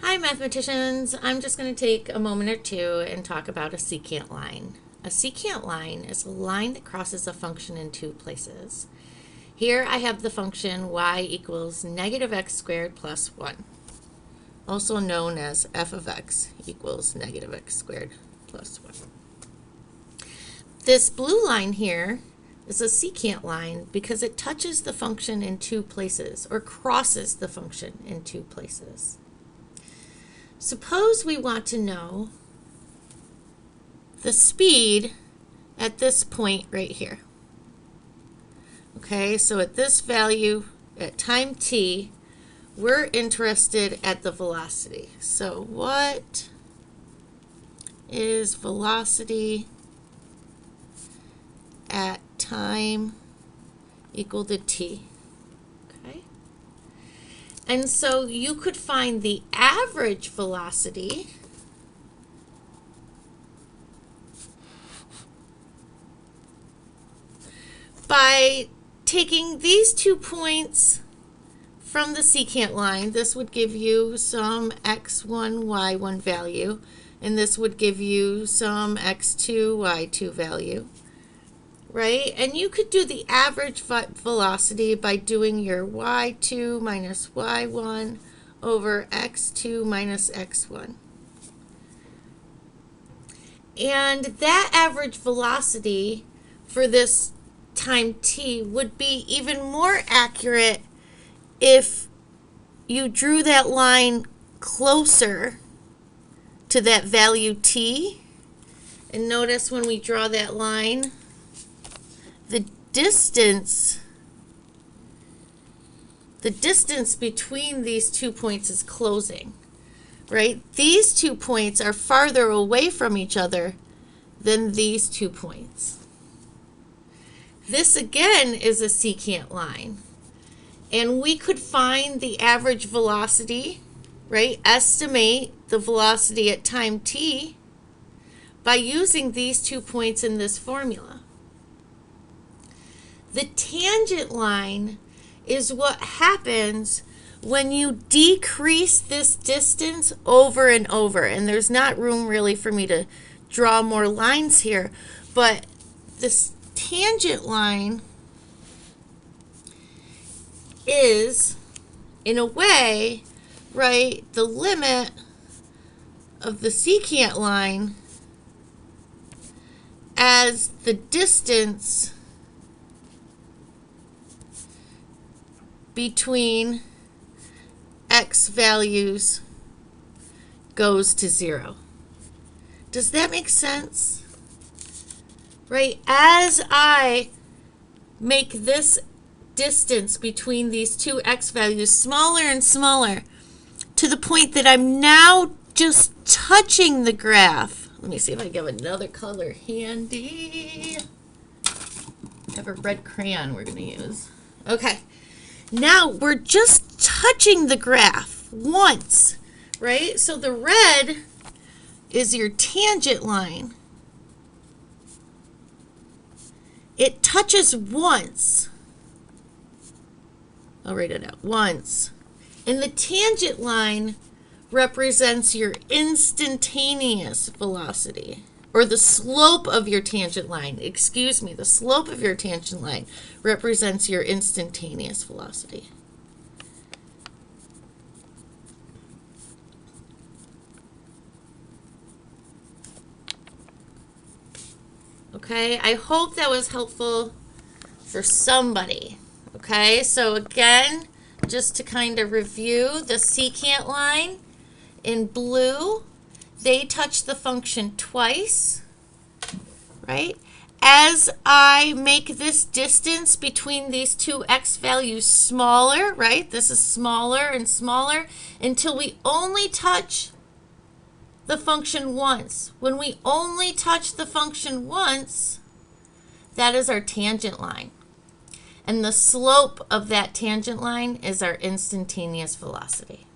Hi mathematicians, I'm just going to take a moment or two and talk about a secant line. A secant line is a line that crosses a function in two places. Here I have the function y equals negative x squared plus 1, also known as f of x equals negative x squared plus 1. This blue line here is a secant line because it touches the function in two places, or crosses the function in two places. Suppose we want to know the speed at this point right here. Okay, so at this value, at time t, we're interested at the velocity. So what is velocity at time equal to t? Okay. And so you could find the average velocity by taking these 2 points from the secant line. This would give you some x1, y1 value, and this would give you some x2, y2 value, right? And you could do the average velocity by doing your y2 minus y1 over x2 minus x1. And that average velocity for this time t would be even more accurate if you drew that line closer to that value t. And notice when we draw that line, the distance between these 2 points is closing, right? These 2 points are farther away from each other than these 2 points. This again is a secant line, and we could find the average velocity, right? Estimate the velocity at time t by using these 2 points in this formula. The tangent line is what happens when you decrease this distance over and over. And there's not room really for me to draw more lines here, but this tangent line is, in a way, right, the limit of the secant line as the distance between x values goes to 0. Does that make sense? Right? As I make this distance between these two x values smaller and smaller to the point that I'm now just touching the graph. Let me see if I can have another color handy. I have a red crayon we're going to use. Okay. Now we're just touching the graph once, right? So the red is your tangent line. It touches once. I'll write it out. Once. And the tangent line represents your instantaneous velocity, or the slope of your tangent line. Excuse me, the slope of your tangent line represents your instantaneous velocity. Okay, I hope that was helpful for somebody. Okay, so again, just to kind of review, the secant line in blue, they touch the function twice, right? As I make this distance between these two x values smaller, right? This is smaller and smaller until we only touch the function once. When we only touch the function once, that is our tangent line. And the slope of that tangent line is our instantaneous velocity.